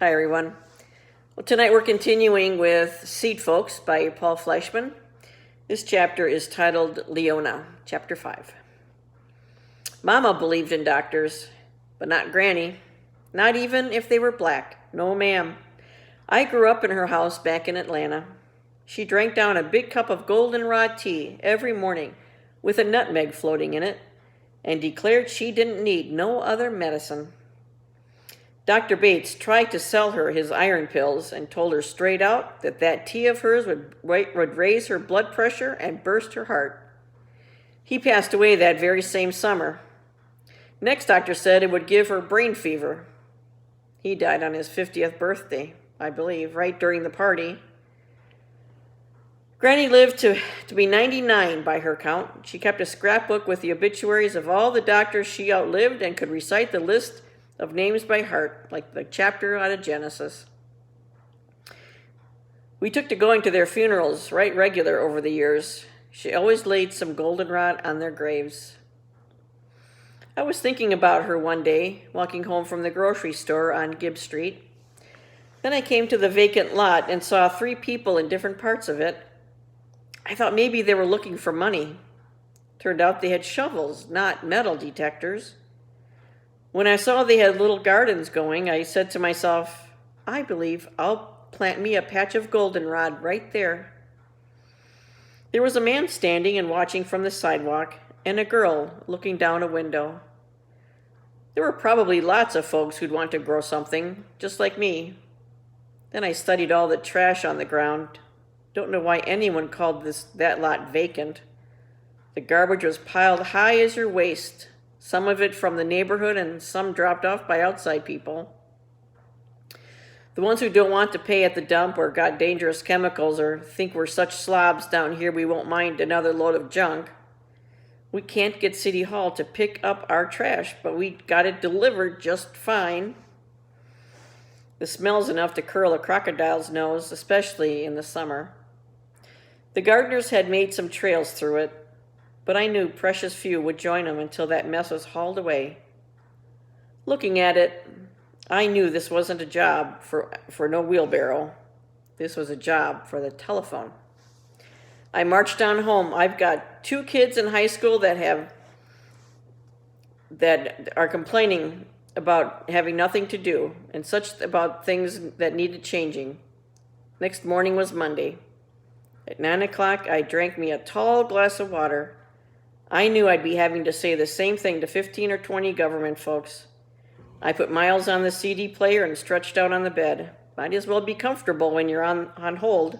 Hi, everyone. Well, tonight we're continuing with Seedfolks by Paul Fleischman. This chapter is titled Leona, Chapter 5. Mama believed in doctors, but not Granny. Not even if they were black. No, ma'am. I grew up in her house back in Atlanta. She drank down a big cup of goldenrod tea every morning with a nutmeg floating in it and declared she didn't need no other medicine. Dr. Bates tried to sell her his iron pills and told her straight out that tea of hers would raise her blood pressure and burst her heart. He passed away that very same summer. Next doctor said it would give her brain fever. He died on his 50th birthday, I believe, right during the party. Granny lived to be 99 by her count. She kept a scrapbook with the obituaries of all the doctors she outlived and could recite the list of names by heart, like the chapter out of Genesis. We took to going to their funerals right regular over the years. She always laid some goldenrod on their graves. I was thinking about her one day, walking home from the grocery store on Gibb Street. Then I came to the vacant lot and saw 3 people in different parts of it. I thought maybe they were looking for money. Turned out they had shovels, not metal detectors. When I saw they had little gardens going, I said to myself, I believe I'll plant me a patch of goldenrod right there. There was a man standing and watching from the sidewalk, and a girl looking down a window. There were probably lots of folks who'd want to grow something, just like me. Then I studied all the trash on the ground. Don't know why anyone called that lot vacant. The garbage was piled high as your waist. Some of it from the neighborhood and some dropped off by outside people. The ones who don't want to pay at the dump or got dangerous chemicals or think we're such slobs down here we won't mind another load of junk. We can't get City Hall to pick up our trash, but we got it delivered just fine. The smell's enough to curl a crocodile's nose, especially in the summer. The gardeners had made some trails through it, but I knew precious few would join them until that mess was hauled away. Looking at it, I knew this wasn't a job for no wheelbarrow. This was a job for the telephone. I marched on home. I've got 2 kids in high school that are complaining about having nothing to do and such about things that needed changing. Next morning was Monday. At 9 o'clock, I drank me a tall glass of water. I knew I'd be having to say the same thing to 15 or 20 government folks. I put Miles on the CD player and stretched out on the bed. Might as well be comfortable when you're on hold.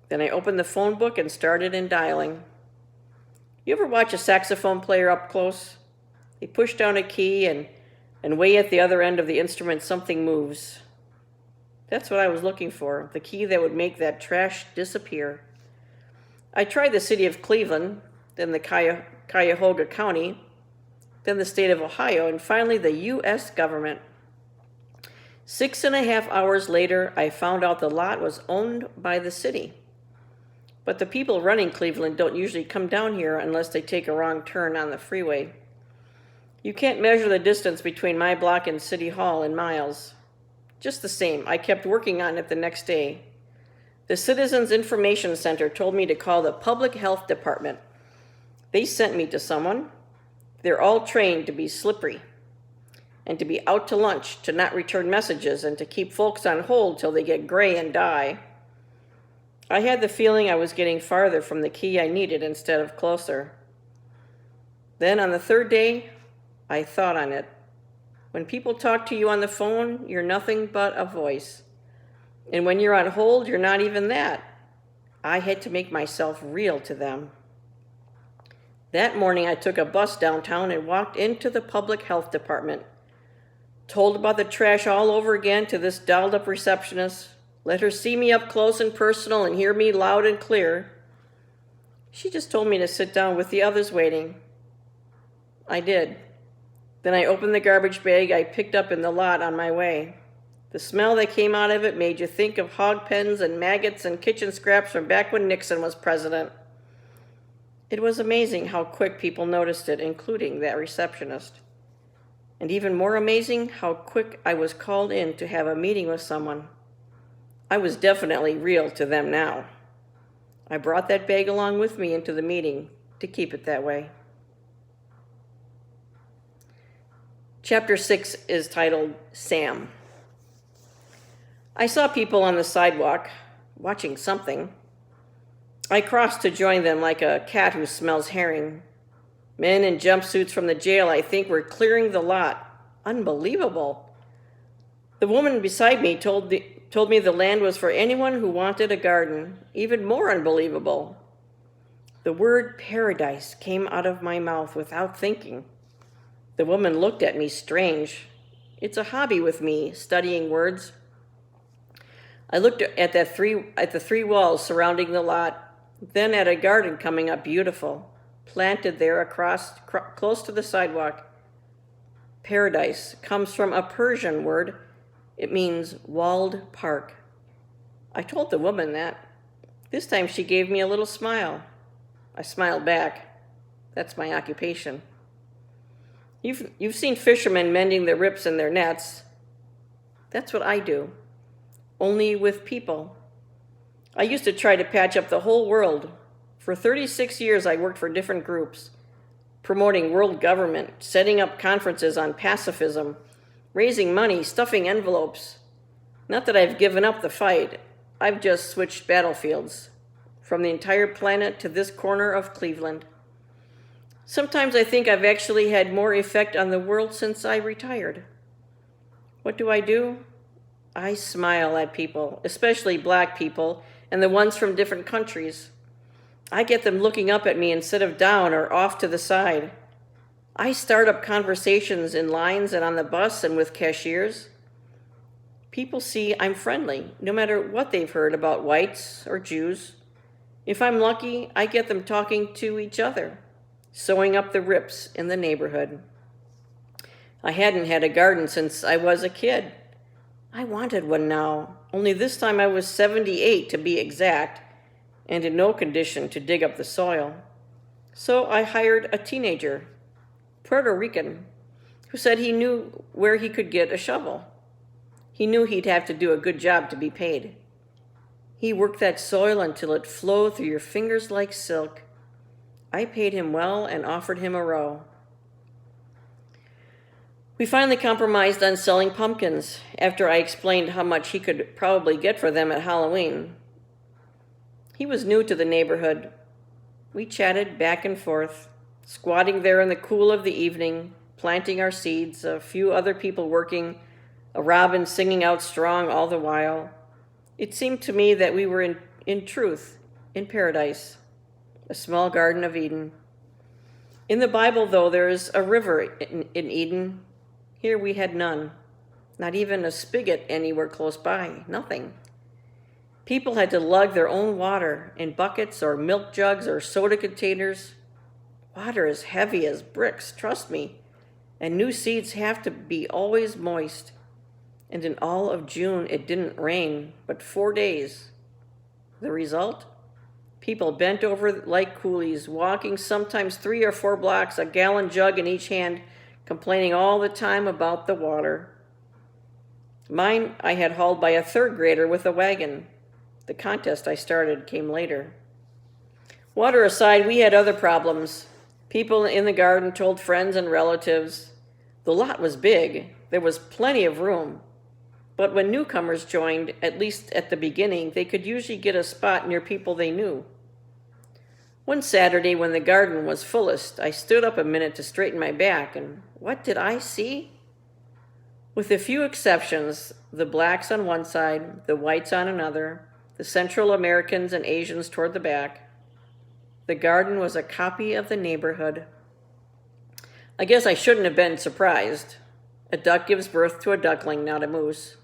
Then I opened the phone book and started in dialing. You ever watch a saxophone player up close? They push down a key and way at the other end of the instrument something moves. That's what I was looking for, the key that would make that trash disappear. I tried the city of Cleveland, then the Cuyahoga County, then the state of Ohio, and finally the U.S. government. 6.5 hours later, I found out the lot was owned by the city. But the people running Cleveland don't usually come down here unless they take a wrong turn on the freeway. You can't measure the distance between my block and City Hall in miles. Just the same, I kept working on it the next day. The Citizens Information Center told me to call the Public Health Department. They sent me to someone. They're all trained to be slippery and to be out to lunch, to not return messages, and to keep folks on hold till they get gray and die. I had the feeling I was getting farther from the key I needed instead of closer. Then on the 3rd day, I thought on it. When people talk to you on the phone, you're nothing but a voice. And when you're on hold, you're not even that. I had to make myself real to them. That morning, I took a bus downtown and walked into the public health department. Told about the trash all over again to this dolled-up receptionist. Let her see me up close and personal and hear me loud and clear. She just told me to sit down with the others waiting. I did. Then I opened the garbage bag I picked up in the lot on my way. The smell that came out of it made you think of hog pens and maggots and kitchen scraps from back when Nixon was president. It was amazing how quick people noticed it, including that receptionist. And even more amazing, how quick I was called in to have a meeting with someone. I was definitely real to them now. I brought that bag along with me into the meeting to keep it that way. Chapter 6 is titled Sam. I saw people on the sidewalk watching something. I crossed to join them like a cat who smells herring. Men in jumpsuits from the jail, I think, were clearing the lot. Unbelievable. The woman beside me told me the land was for anyone who wanted a garden. Even more unbelievable. The word paradise came out of my mouth without thinking. The woman looked at me strange. It's a hobby with me, studying words. I looked at the three walls surrounding the lot, then at a garden coming up beautiful, planted there close to the sidewalk. Paradise comes from a Persian word. It means walled park. I told the woman that. This time she gave me a little smile. I smiled back. That's my occupation. You've seen fishermen mending the rips in their nets. That's what I do, only with people. I used to try to patch up the whole world. For 36 years, I worked for different groups, promoting world government, setting up conferences on pacifism, raising money, stuffing envelopes. Not that I've given up the fight. I've just switched battlefields, from the entire planet to this corner of Cleveland. Sometimes I think I've actually had more effect on the world since I retired. What do? I smile at people, especially black people, and the ones from different countries. I get them looking up at me instead of down or off to the side. I start up conversations in lines and on the bus and with cashiers. People see I'm friendly, no matter what they've heard about whites or Jews. If I'm lucky, I get them talking to each other, sewing up the rips in the neighborhood. I hadn't had a garden since I was a kid. I wanted one now, only this time I was 78 to be exact, and in no condition to dig up the soil. So I hired a teenager, Puerto Rican, who said he knew where he could get a shovel. He knew he'd have to do a good job to be paid. He worked that soil until it flowed through your fingers like silk. I paid him well and offered him a row. We finally compromised on selling pumpkins after I explained how much he could probably get for them at Halloween. He was new to the neighborhood. We chatted back and forth, squatting there in the cool of the evening, planting our seeds, a few other people working, a robin singing out strong all the while. It seemed to me that we were in truth in paradise, a small Garden of Eden. In the Bible, though, there is a river in Eden. Here we had none, not even a spigot anywhere close by, nothing. People had to lug their own water in buckets or milk jugs or soda containers. Water is heavy as bricks, trust me, and new seeds have to be always moist. And in all of June, it didn't rain, but 4 days. The result? People bent over like coolies, walking sometimes 3 or 4 blocks, a gallon jug in each hand, complaining all the time about the water. Mine I had hauled by a 3rd grader with a wagon. The contest I started came later. Water aside, we had other problems. People in the garden told friends and relatives. The lot was big. There was plenty of room. But when newcomers joined, at least at the beginning, they could usually get a spot near people they knew. One Saturday, when the garden was fullest, I stood up a minute to straighten my back, and what did I see? With a few exceptions, the blacks on one side, the whites on another, the Central Americans and Asians toward the back, the garden was a copy of the neighborhood. I guess I shouldn't have been surprised. A duck gives birth to a duckling, not a moose.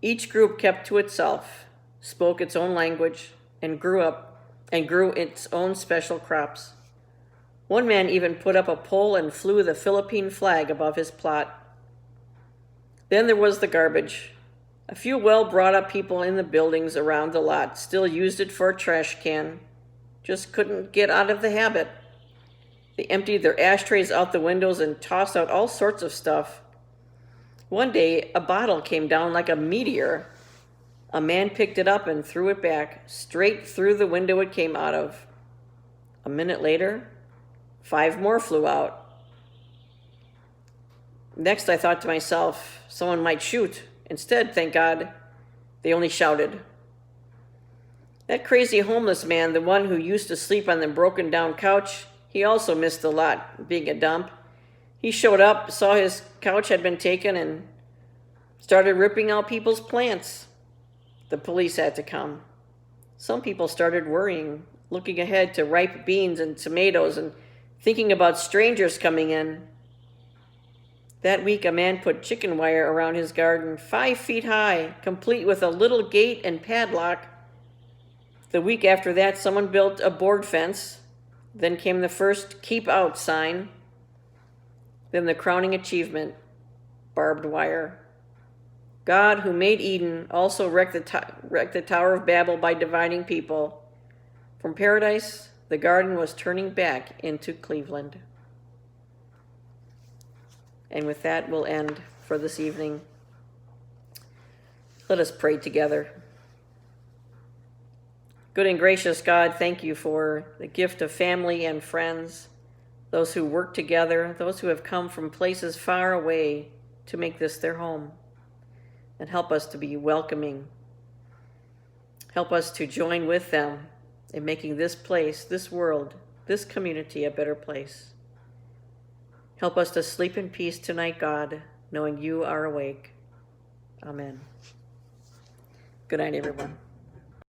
Each group kept to itself, spoke its own language, and grew its own special crops. One man even put up a pole and flew the Philippine flag above his plot. Then there was the garbage. A few well-brought-up people in the buildings around the lot still used it for a trash can, just couldn't get out of the habit. They emptied their ashtrays out the windows and tossed out all sorts of stuff, One day, a bottle came down like a meteor. A man picked it up and threw it back, straight through the window it came out of. A minute later, 5 more flew out. Next, I thought to myself, someone might shoot. Instead, thank God, they only shouted. That crazy homeless man, the one who used to sleep on the broken down couch, he also missed a lot, being a dump. He showed up, saw his couch had been taken, and started ripping out people's plants. The police had to come. Some people started worrying, looking ahead to ripe beans and tomatoes and thinking about strangers coming in. That week, a man put chicken wire around his garden, 5 feet high, complete with a little gate and padlock. The week after that, someone built a board fence. Then came the first keep out sign. Then the crowning achievement, barbed wire. God, who made Eden, also wrecked the Tower of Babel by dividing people. From paradise, the garden was turning back into Cleveland. And with that, we'll end for this evening. Let us pray together. Good and gracious God, thank you for the gift of family and friends, those who work together, those who have come from places far away to make this their home. And help us to be welcoming. Help us to join with them in making this place, this world, this community a better place. Help us to sleep in peace tonight, God, knowing you are awake. Amen. Good night, everyone.